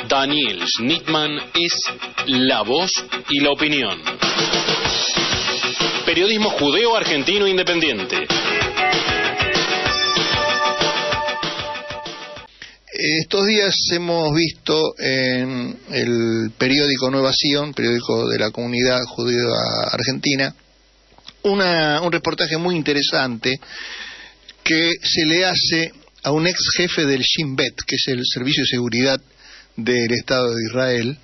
Daniel Schnittman es la voz y la opinión. Periodismo judeo-argentino independiente. Estos días hemos visto en el periódico Nueva Sion, periódico de la comunidad judía argentina, un reportaje muy interesante que se le hace a un ex jefe del Shin Bet, que es el Servicio de Seguridad del Estado de Israel,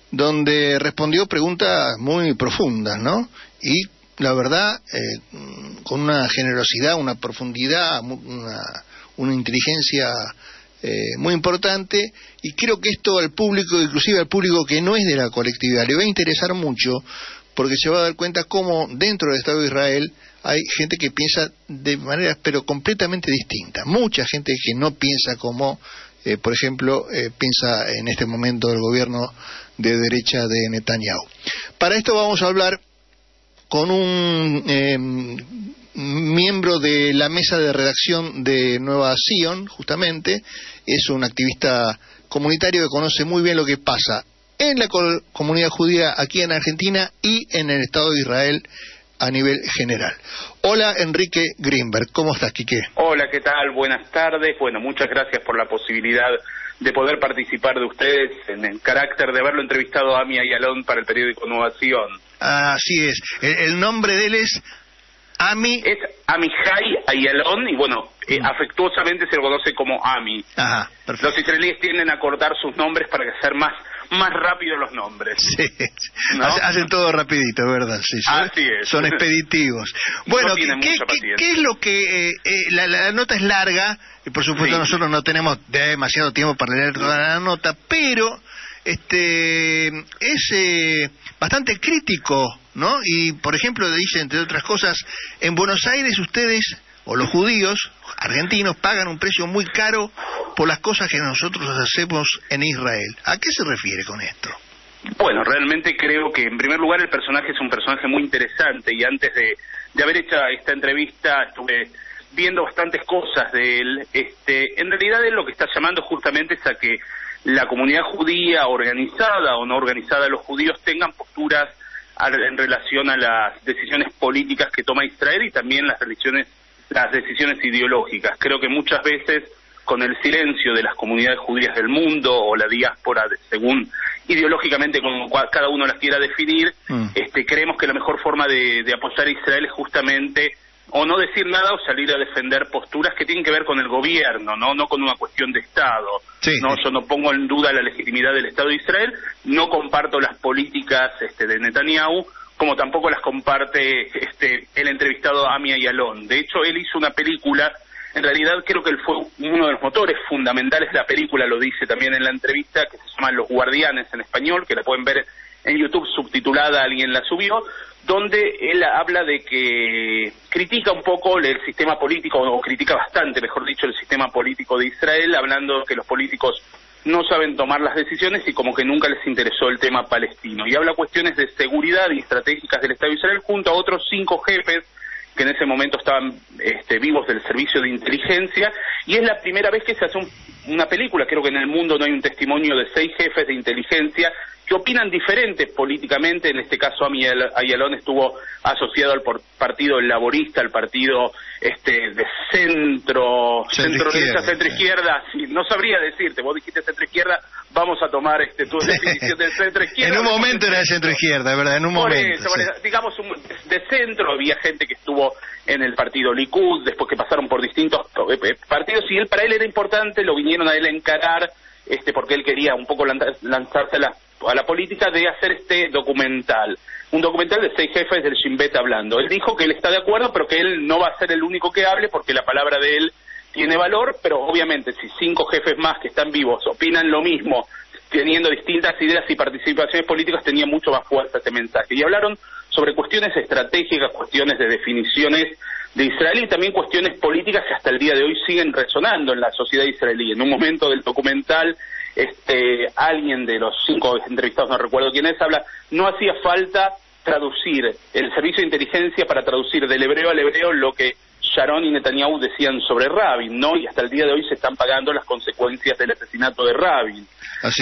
donde respondió preguntas muy profundas, ¿no? Y la verdad, con una generosidad, una profundidad, una inteligencia muy importante, y creo que esto al público, inclusive al público que no es de la colectividad, le va a interesar mucho, porque se va a dar cuenta cómo dentro del Estado de Israel hay gente que piensa de maneras pero completamente distintas, mucha gente que no piensa como por ejemplo piensa en este momento el gobierno de derecha de Netanyahu. Para esto vamos a hablar con un miembro de la mesa de redacción de Nueva Sion, justamente, es un activista comunitario que conoce muy bien lo que pasa en la comunidad judía aquí en Argentina y en el Estado de Israel a nivel general. Hola, Enrique Greenberg, ¿cómo estás, Quique? Hola, ¿qué tal? Buenas tardes. Bueno, muchas gracias por la posibilidad de poder participar de ustedes en el carácter de haberlo entrevistado a Ami Ayalon para el periódico Nueva Sion. Así es, el nombre de él es Ami... Es Amihai Ayalon y bueno, afectuosamente se lo conoce como Ami. Ajá, perfecto. Los israelíes tienden a cortar sus nombres para hacer más rápido los nombres. Sí, ¿no? Hacen todo rapidito, ¿verdad? Sí, así es. Son expeditivos. Bueno, no ¿qué es lo que... la nota es larga, y por supuesto sí. Nosotros no tenemos demasiado tiempo para leer toda la nota, pero es bastante crítico, ¿no? Y, por ejemplo, dice, entre otras cosas, en Buenos Aires ustedes, o los judíos argentinos, pagan un precio muy caro por las cosas que nosotros hacemos en Israel. ¿A qué se refiere con esto? Bueno, realmente creo que en primer lugar el personaje es un personaje muy interesante y antes de haber hecho esta entrevista estuve viendo bastantes cosas de él. En realidad él lo que está llamando justamente es a que la comunidad judía, organizada o no organizada, los judíos tengan posturas en relación a las decisiones políticas que toma Israel y también las decisiones ideológicas. Creo que muchas veces con el silencio de las comunidades judías del mundo o la diáspora, según ideológicamente como cada uno las quiera definir, creemos que la mejor forma de apoyar a Israel es justamente o no decir nada o salir a defender posturas que tienen que ver con el gobierno, no con una cuestión de Estado. Sí. No, yo no pongo en duda la legitimidad del Estado de Israel, no comparto las políticas de Netanyahu, como tampoco las comparte el entrevistado Ami Ayalon. De hecho, él hizo una película, en realidad creo que él fue uno de los motores fundamentales de la película, lo dice también en la entrevista, que se llama Los Guardianes en español, que la pueden ver en YouTube subtitulada, alguien la subió, donde él habla de que critica un poco el sistema político, o critica bastante, mejor dicho, el sistema político de Israel, hablando que los políticos no saben tomar las decisiones y como que nunca les interesó el tema palestino. Y habla cuestiones de seguridad y estratégicas del Estado de Israel junto a otros 5 jefes que en ese momento estaban vivos del servicio de inteligencia, y es la primera vez que se hace una película. Creo que en el mundo no hay un testimonio de 6 jefes de inteligencia que opinan diferentes políticamente. En este caso Ami Ayalon estuvo asociado al partido laborista, al partido de centro-izquierda, sí, no sabría decirte, vos dijiste centro-izquierda, vamos a tomar tu definición de centro-izquierda. En un momento era de centro-izquierda, ¿verdad? En un momento. Por eso, digamos, de centro, había gente que estuvo en el partido Likud, después que pasaron por distintos partidos, y para él era importante, lo vinieron a él a encarar, porque él quería un poco lanzarse a la política, de hacer documental. Un documental de 6 jefes del Shin Bet hablando. Él dijo que él está de acuerdo, pero que él no va a ser el único que hable, porque la palabra de él tiene valor, pero obviamente si 5 jefes más que están vivos opinan lo mismo, teniendo distintas ideas y participaciones políticas, tenía mucho más fuerza este mensaje. Y hablaron sobre cuestiones estratégicas, cuestiones de definiciones de Israel y también cuestiones políticas que hasta el día de hoy siguen resonando en la sociedad israelí. En un momento del documental, alguien de los 5 entrevistados, no recuerdo quién es, habla, no hacía falta traducir el servicio de inteligencia para traducir del hebreo al hebreo lo que Sharon y Netanyahu decían sobre Rabin, ¿no? Y hasta el día de hoy se están pagando las consecuencias del asesinato de Rabin.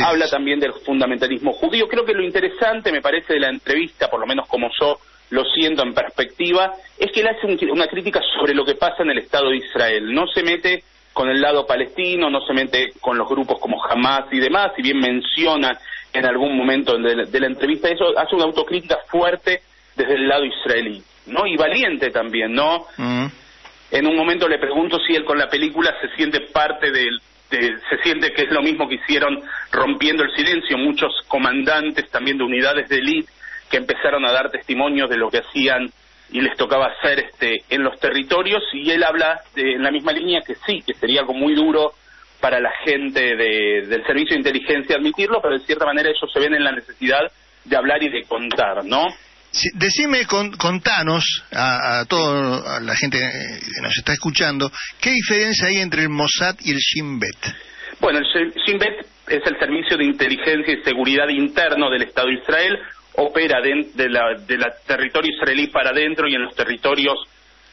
Habla también del fundamentalismo judío. Creo que lo interesante, me parece, de la entrevista, por lo menos como yo lo siento en perspectiva, es que él hace una crítica sobre lo que pasa en el Estado de Israel. No se mete con el lado palestino, no se mete con los grupos como Hamas y demás, si bien menciona en algún momento de la entrevista eso, hace una autocrítica fuerte desde el lado israelí, ¿no? Y valiente también, ¿no? En un momento le pregunto si él con la película se siente parte se siente que es lo mismo que hicieron Rompiendo el Silencio, muchos comandantes también de unidades de élite que empezaron a dar testimonios de lo que hacían y les tocaba hacer en los territorios, y él habla en la misma línea que sí, que sería algo muy duro para la gente del servicio de inteligencia admitirlo, pero de cierta manera ellos se ven en la necesidad de hablar y de contar, ¿no? Sí, decime, contanos a toda la gente que nos está escuchando, ¿qué diferencia hay entre el Mossad y el Shin Bet? Bueno, el Shin Bet es el servicio de inteligencia y seguridad interno del Estado de Israel, opera del territorio israelí para adentro y en los territorios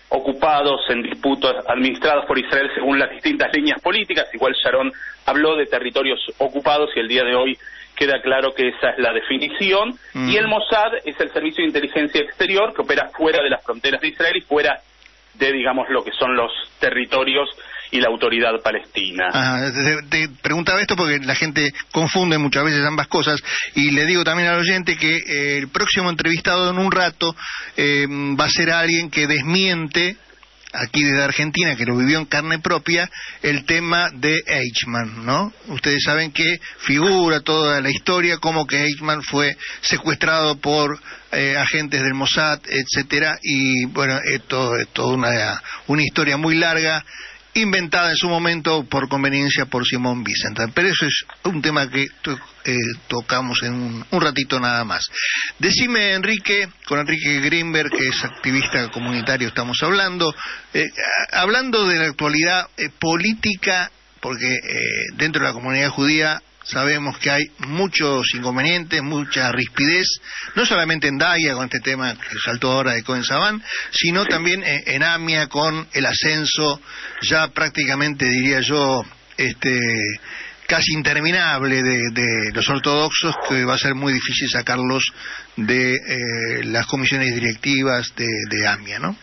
ocupados, en disputas administrados por Israel según las distintas líneas políticas. Igual Sharon habló de territorios ocupados y el día de hoy queda claro que esa es la definición. Y el Mossad es el servicio de inteligencia exterior que opera fuera de las fronteras de Israel y fuera de, digamos, lo que son los territorios y la autoridad palestina. Te preguntaba esto porque la gente confunde muchas veces ambas cosas, y le digo también al oyente que el próximo entrevistado en un rato va a ser alguien que desmiente, aquí desde Argentina, que lo vivió en carne propia, el tema de Eichmann, ¿no? Ustedes saben que figura toda la historia como que Eichmann fue secuestrado por agentes del Mossad, etcétera, y bueno, esto es toda una historia muy larga, inventada en su momento por conveniencia por Simón Wiesenthal, pero eso es un tema que tocamos en un ratito nada más. Decime, Enrique, con Enrique Greenberg, que es activista comunitario, estamos hablando de la actualidad política, porque dentro de la comunidad judía sabemos que hay muchos inconvenientes, mucha rispidez, no solamente en Daya con este tema que saltó ahora de Cohen Saban, sino también en AMIA con el ascenso ya prácticamente, diría yo, casi interminable de los ortodoxos, que va a ser muy difícil sacarlos de las comisiones directivas de AMIA, ¿no?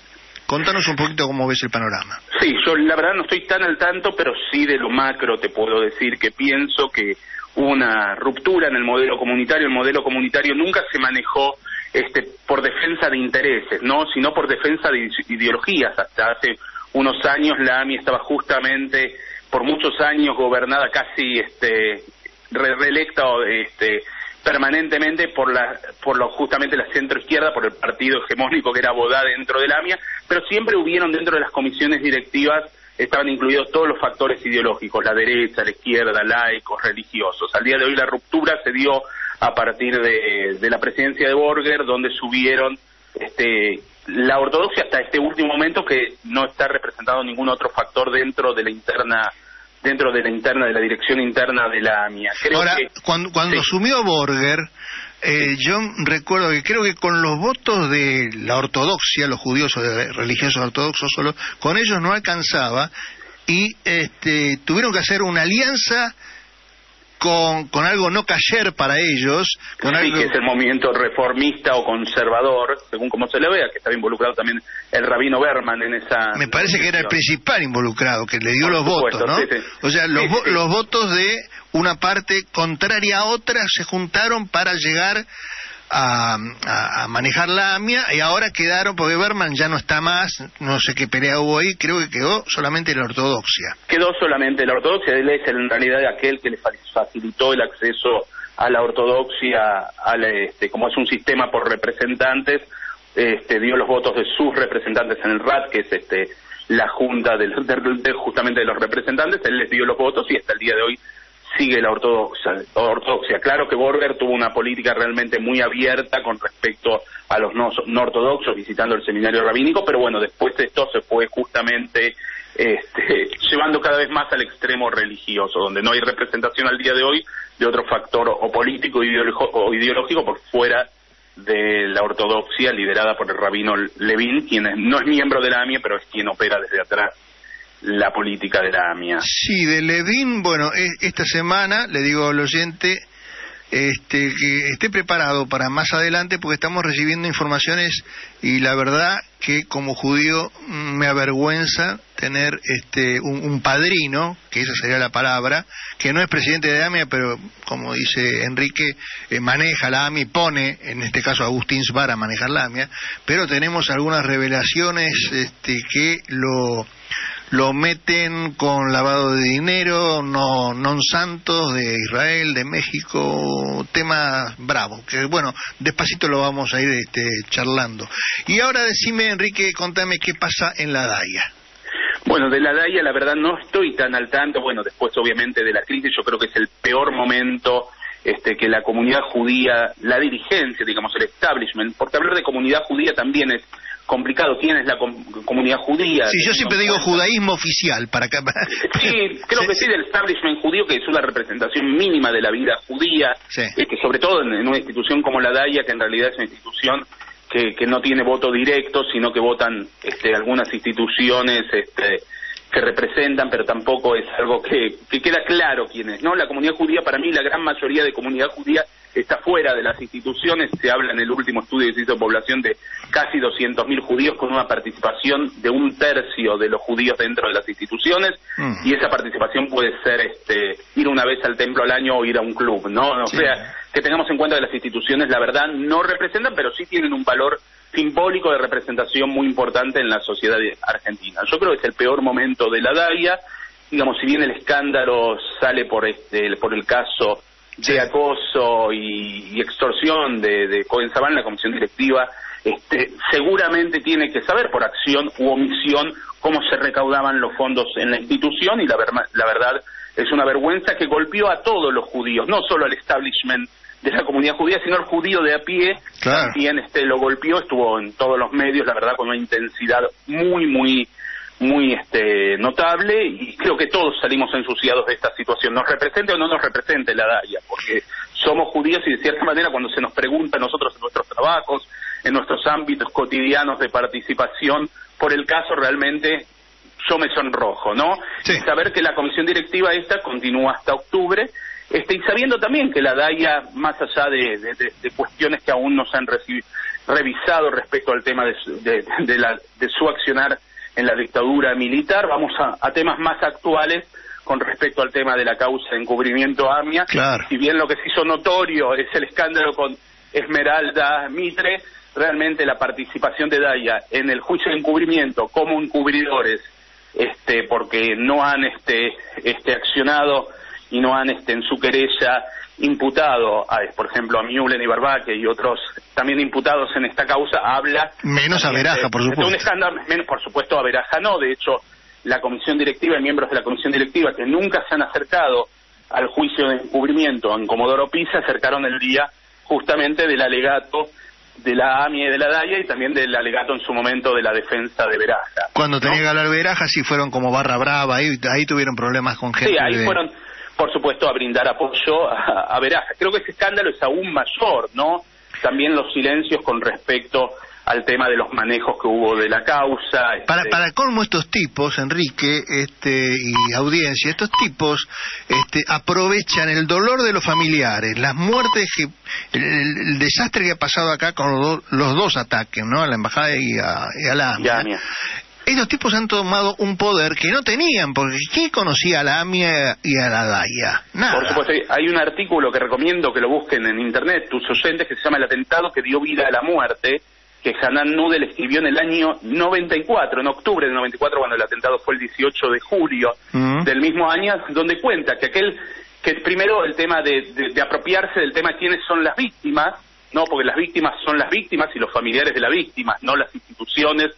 Contanos un poquito cómo ves el panorama. Sí, yo la verdad no estoy tan al tanto, pero sí de lo macro te puedo decir que pienso que hubo una ruptura en el modelo comunitario. El modelo comunitario nunca se manejó por defensa de intereses, no, sino por defensa de ideologías. Hasta hace unos años la AMI estaba justamente por muchos años gobernada casi reelecta permanentemente por justamente la centroizquierda, por el partido hegemónico que era Bodá dentro de la AMIA, pero siempre hubieron dentro de las comisiones directivas, estaban incluidos todos los factores ideológicos, la derecha, la izquierda, laicos, religiosos. Al día de hoy la ruptura se dio a partir de la presidencia de Borger, donde subieron la ortodoxia hasta este último momento, que no está representado ningún otro factor dentro de la dirección interna de la AMIA. Ahora, cuando asumió Borger, yo recuerdo que creo que con los votos de la ortodoxia, los judíos religiosos ortodoxos solo, con ellos no alcanzaba, y tuvieron que hacer una alianza con algo no kasher para ellos, que es el movimiento reformista o conservador, según como se le vea, que estaba involucrado también el rabino Berman en esa... Me parece que era el principal involucrado, que le dio los votos, ¿no? Sí. O sea, los votos de una parte contraria a otra se juntaron para llegar a manejar la AMIA, y ahora quedaron, porque Berman ya no está más, no sé qué pelea hubo ahí, creo que quedó solamente la ortodoxia. Quedó solamente la ortodoxia, él es en realidad aquel que le facilitó el acceso a la ortodoxia, como es un sistema por representantes, dio los votos de sus representantes en el RAT, que es la junta justamente de los representantes, él les dio los votos y hasta el día de hoy sigue la ortodoxia. Claro que Borger tuvo una política realmente muy abierta con respecto a los no ortodoxos, visitando el seminario rabínico, pero bueno, después de esto se fue justamente llevando cada vez más al extremo religioso, donde no hay representación al día de hoy de otro factor o político o ideológico por fuera de la ortodoxia liderada por el rabino Levin, quien no es miembro de la AMIA, pero es quien opera desde atrás la política de la AMIA. Sí, de Levin, bueno, esta semana, le digo al oyente, que esté preparado para más adelante, porque estamos recibiendo informaciones y la verdad que como judío me avergüenza tener un padrino, que esa sería la palabra, que no es presidente de AMIA, pero como dice Enrique, maneja la AMIA y pone, en este caso Agustín Sbar, a manejar la AMIA, pero tenemos algunas revelaciones que lo meten con lavado de dinero, non santos de Israel, de México, tema bravo, que bueno, despacito lo vamos a ir charlando. Y ahora decime, Enrique, contame qué pasa en la Daya. Bueno, de la Daya la verdad no estoy tan al tanto, bueno, después obviamente de la crisis, yo creo que es el peor momento que la comunidad judía, la dirigencia, digamos, el establishment, porque hablar de comunidad judía también es complicado. ¿Quién es la comunidad judía? Sí, yo siempre digo judaísmo oficial para acá. Sí, creo que sí, del establishment judío, que es una representación mínima de la vida judía, sí. Sobre todo en una institución como la Daya, que en realidad es una institución que no tiene voto directo, sino que votan algunas instituciones que representan, pero tampoco es algo que queda claro quién es, ¿no? La comunidad judía, para mí, la gran mayoría de comunidad judía está fuera de las instituciones. Se habla en el último estudio que se hizo de población de casi 200.000 judíos, con una participación de 1/3 de los judíos dentro de las instituciones, y esa participación puede ser ir una vez al templo al año o ir a un club, ¿no? O sea, que tengamos en cuenta que las instituciones, la verdad, no representan, pero sí tienen un valor simbólico de representación muy importante en la sociedad argentina. Yo creo que es el peor momento de la Daya, digamos, si bien el escándalo sale por el caso de acoso y extorsión de Cohen Sabán, la comisión directiva, seguramente tiene que saber por acción u omisión cómo se recaudaban los fondos en la institución, y la verdad es una vergüenza que golpeó a todos los judíos, no solo al establishment de la comunidad judía, sino el judío de a pie. Claro. También lo golpeó, estuvo en todos los medios, la verdad, con una intensidad muy notable, y creo que todos salimos ensuciados de esta situación, nos represente o no nos represente la Daya, porque somos judíos y de cierta manera cuando se nos pregunta a nosotros en nuestros trabajos, en nuestros ámbitos cotidianos de participación por el caso, realmente yo me sonrojo, ¿no? Sí. Saber que la comisión directiva esta continúa hasta octubre, y sabiendo también que la Daya, más allá de cuestiones que aún no se han revisado respecto al tema de su accionar en la dictadura militar, vamos a temas más actuales con respecto al tema de la causa de encubrimiento AMIA. Claro. Si bien lo que se hizo notorio es el escándalo con Esmeralda Mitre, realmente la participación de Daya en el juicio de encubrimiento como encubridores, porque no han accionado y no han en su querella imputado, por ejemplo, a Mühlen y Barbaque y otros también imputados en esta causa, habla... Menos a Veraja, por supuesto. Un escándalo, menos, por supuesto, a Veraja no. De hecho, la comisión directiva y miembros de la comisión directiva que nunca se han acercado al juicio de encubrimiento en Comodoro Pi se acercaron el día justamente del alegato de la AMIA y de la Daya, y también del alegato en su momento de la defensa de Veraja. Cuando tenía que hablar Veraja, sí fueron como barra brava, ahí tuvieron problemas con gente. Sí, ahí fueron, por supuesto, a brindar apoyo a Veraja. Creo que ese escándalo es aún mayor, ¿no? También los silencios con respecto al tema de los manejos que hubo de la causa. Para colmo, estos tipos, Enrique, y audiencia, estos tipos aprovechan el dolor de los familiares, las muertes, el desastre que ha pasado acá con los dos ataques, ¿no? A la embajada y a la AMIA. Estos tipos han tomado un poder que no tenían, porque ¿quién conocía a la AMIA y a la Daya? Nada. Por supuesto, hay un artículo que recomiendo que lo busquen en internet, tus oyentes, que se llama El atentado que dio vida a la muerte, que Hanan Nudel escribió en el año 94, en octubre del 94, cuando el atentado fue el 18 de julio del mismo año, donde cuenta que primero el tema de apropiarse del tema quiénes son las víctimas, ¿no? Porque las víctimas son las víctimas y los familiares de las víctimas, no las instituciones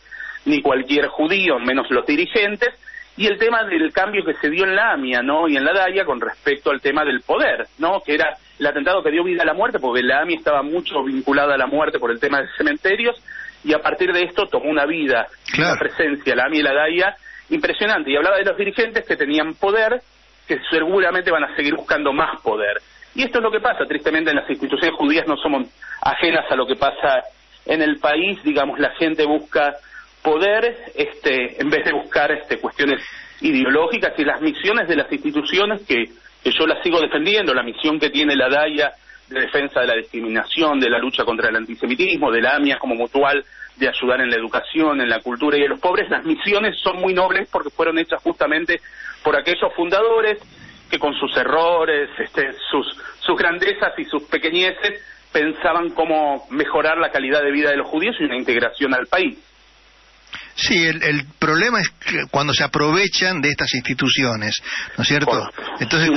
ni cualquier judío, menos los dirigentes, y el tema del cambio que se dio en la AMIA, ¿no? Y en la Daya con respecto al tema del poder, ¿no? Que era el atentado que dio vida a la muerte, porque la AMIA estaba mucho vinculada a la muerte por el tema de cementerios, y a partir de esto tomó una vida, una presencia, la AMIA y la Daya, impresionante. Y hablaba de los dirigentes que tenían poder, que seguramente van a seguir buscando más poder. Y esto es lo que pasa, tristemente en las instituciones judías no somos ajenas a lo que pasa en el país, digamos, la gente busca poder, en vez de buscar cuestiones ideológicas, y las misiones de las instituciones que yo las sigo defendiendo, la misión que tiene la DAIA de defensa de la discriminación, de la lucha contra el antisemitismo, de la AMIA como mutual de ayudar en la educación, en la cultura y en los pobres, las misiones son muy nobles porque fueron hechas justamente por aquellos fundadores que con sus errores, sus grandezas y sus pequeñeces pensaban cómo mejorar la calidad de vida de los judíos y una integración al país. Sí, el problema es que cuando se aprovechan de estas instituciones, ¿no es cierto? Entonces,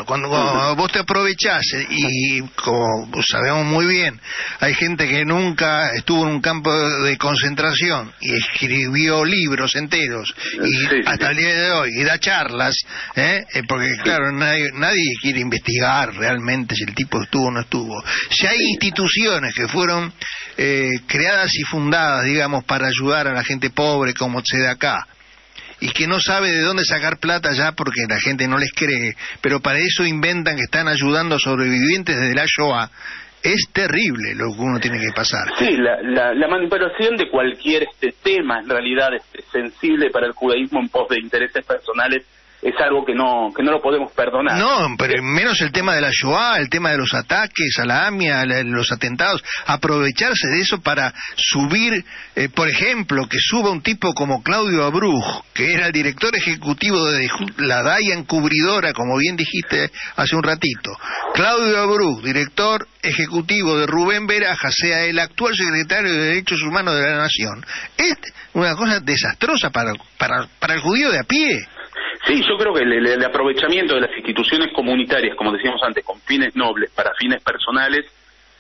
cuando vos te aprovechás, y como sabemos muy bien, hay gente que nunca estuvo en un campo de concentración y escribió libros enteros, y hasta el día de hoy, y da charlas, porque claro, nadie quiere investigar realmente si el tipo estuvo o no estuvo. Si hay instituciones que fueron creadas y fundadas, digamos, para ayudar a la gente pobre como se da acá, y que no sabe de dónde sacar plata ya porque la gente no les cree, pero para eso inventan que están ayudando a sobrevivientes de la Shoah, es terrible lo que uno tiene que pasar. Sí, la manipulación de cualquier tema en realidad sensible para el judaísmo en pos de intereses personales es algo que no lo podemos perdonar. No, pero menos el tema de la Shoah, el tema de los ataques a la AMIA, los atentados, aprovecharse de eso para subir, por ejemplo, que suba un tipo como Claudio Abruj, que era el director ejecutivo de la DAIA encubridora, como bien dijiste hace un ratito. Claudio Abruj, director ejecutivo de Rubén Beraja, sea el actual secretario de Derechos Humanos de la Nación. Es una cosa desastrosa para el judío de a pie. Sí, yo creo que el aprovechamiento de las instituciones comunitarias, como decíamos antes, con fines nobles, para fines personales,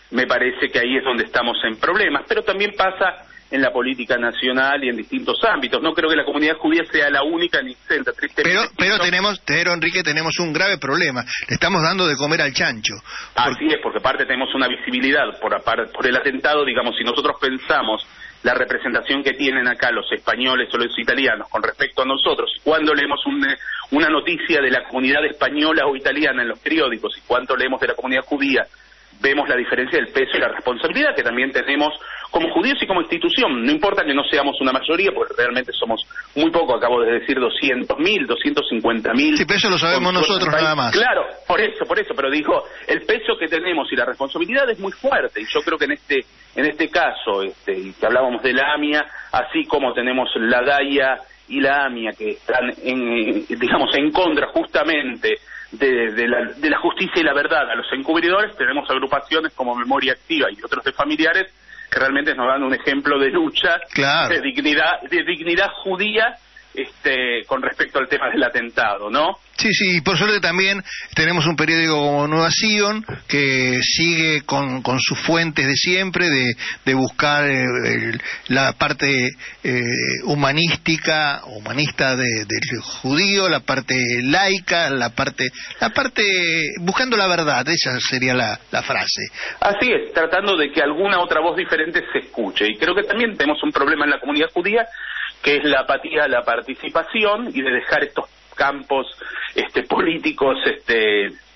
me parece que ahí es donde estamos en problemas, pero también pasa en la política nacional y en distintos ámbitos. No creo que la comunidad judía sea la única ni exenta, tristemente. Pero Enrique, tenemos un grave problema. Le estamos dando de comer al chancho. Así es, porque aparte tenemos una visibilidad por el atentado, digamos, si nosotros pensamos la representación que tienen acá los españoles o los italianos con respecto a nosotros, cuando leemos una noticia de la comunidad española o italiana en los periódicos y cuánto leemos de la comunidad judía, vemos la diferencia del peso y la responsabilidad que también tenemos como judíos y como institución. No importa que no seamos una mayoría, porque realmente somos muy poco, acabo de decir 200.000, 250.000. Sí, pero eso lo sabemos nosotros nada más. Claro, por eso, pero digo, el peso que tenemos y la responsabilidad es muy fuerte, y yo creo que en este caso, y que hablábamos de la AMIA, así como tenemos la DAIA y la AMIA que están en contra justamente de la justicia y la verdad a los encubridores, tenemos agrupaciones como Memoria Activa y otros de familiares que realmente nos dan un ejemplo de lucha, claro, de dignidad judía con respecto al tema del atentado, ¿no? Sí, y por suerte también tenemos un periódico como Nueva Sion que sigue con sus fuentes de siempre, de buscar la parte humanista del judío, la parte laica, la parte buscando la verdad, esa sería la frase. Así es, tratando de que alguna otra voz diferente se escuche, y creo que también tenemos un problema en la comunidad judía, que es la apatía a la participación y de dejar estos campos políticos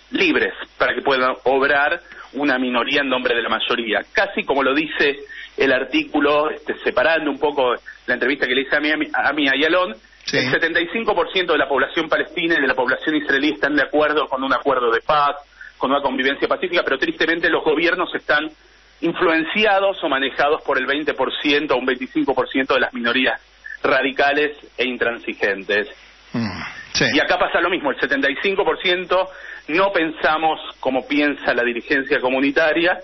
libres para que puedan obrar una minoría en nombre de la mayoría. Casi como lo dice el artículo, separando un poco la entrevista que le hice a Ami Ayalon, sí. El 75% de la población palestina y de la población israelí están de acuerdo con un acuerdo de paz, con una convivencia pacífica, pero tristemente los gobiernos están influenciados o manejados por el 20% o un 25% de las minorías radicales e intransigentes. Sí. Y acá pasa lo mismo, el 75% no pensamos como piensa la dirigencia comunitaria,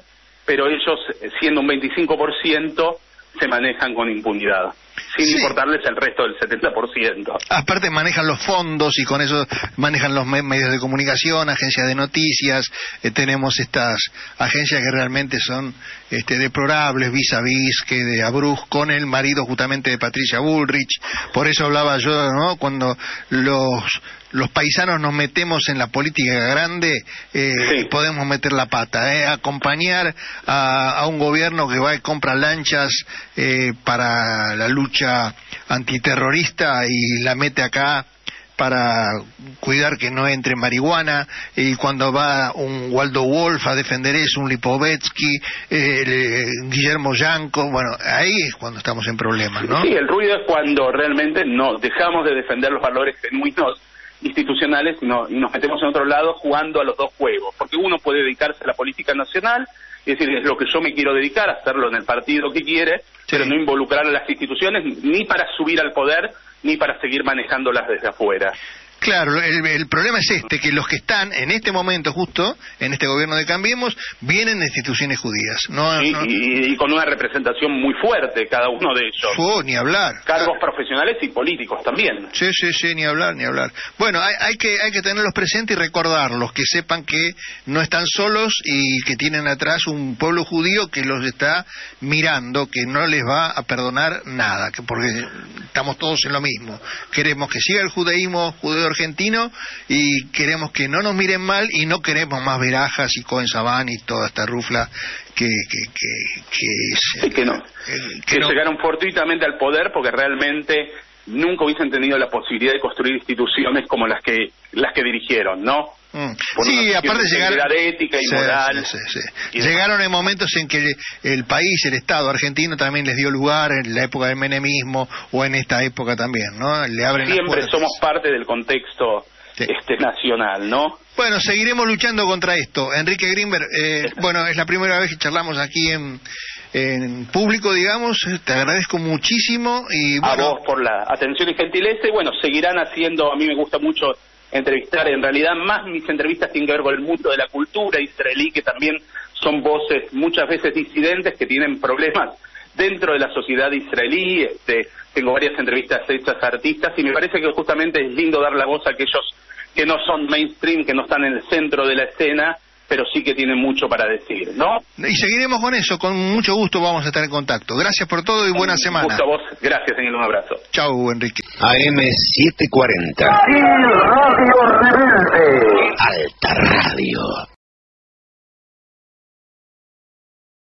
pero ellos, siendo un 25%, se manejan con impunidad, sin importarles el resto del 70%. Aparte manejan los fondos y con eso manejan los medios de comunicación, agencias de noticias, tenemos estas agencias que realmente son deplorables, vis a vis, que de Abruj con el marido justamente de Patricia Bullrich. Por eso hablaba yo, ¿no? Cuando los paisanos nos metemos en la política grande, sí, podemos meter la pata, acompañar a un gobierno que va y compra lanchas para la lucha antiterrorista y la mete acá para cuidar que no entre marihuana, y cuando va un Waldo Wolf a defender eso, un Lipovetsky, Guillermo Yanco, bueno, ahí es cuando estamos en problemas, ¿no? Sí, el ruido es cuando realmente no dejamos de defender los valores genuinos institucionales y nos metemos en otro lado jugando a los dos juegos, porque uno puede dedicarse a la política nacional, es decir, es lo que yo me quiero dedicar, a hacerlo en el partido que quiere, sí, pero no involucrar a las instituciones ni para subir al poder, ni para seguir manejándolas desde afuera. Claro, el problema es que los que están en este momento, justo en este gobierno de Cambiemos, vienen de instituciones judías. Y con una representación muy fuerte, cada uno de ellos. Ni hablar. Cargos profesionales y políticos también. Sí, ni hablar. Bueno, hay que tenerlos presentes y recordarlos, que sepan que no están solos y que tienen atrás un pueblo judío que los está mirando, que no les va a perdonar nada, porque estamos todos en lo mismo. Queremos que siga el judaísmo judeo argentino y queremos que no nos miren mal, y no queremos más Verajas y Cohen Sabán y toda esta rufla que llegaron fortuitamente al poder porque realmente nunca hubiesen tenido la posibilidad de construir instituciones como las que dirigieron, ¿no? Sí, aparte llegaron ética y moral. Llegaron en momentos en que el país, el Estado argentino también les dio lugar, en la época del menemismo o en esta época también, ¿no? Le abren siempre somos parte del contexto nacional, ¿no? Bueno, seguiremos luchando contra esto. Enrique Grinberg, bueno, es la primera vez que charlamos aquí en público, digamos. Te agradezco muchísimo y bueno, a vos por la atención y gentileza, y bueno, seguirán haciendo. A mí me gusta mucho entrevistar, en realidad más mis entrevistas tienen que ver con el mundo de la cultura israelí, que también son voces muchas veces disidentes que tienen problemas dentro de la sociedad israelí. Tengo varias entrevistas hechas a artistas y me parece que justamente es lindo dar la voz a aquellos que no son mainstream, que no están en el centro de la escena, pero sí que tienen mucho para decir, ¿no? Y seguiremos con eso, con mucho gusto vamos a estar en contacto. Gracias por todo y buena semana. Gusto a vos, gracias, Daniel, un abrazo. Chau, Enrique. AM740. Radio Rebelde. Alta Radio.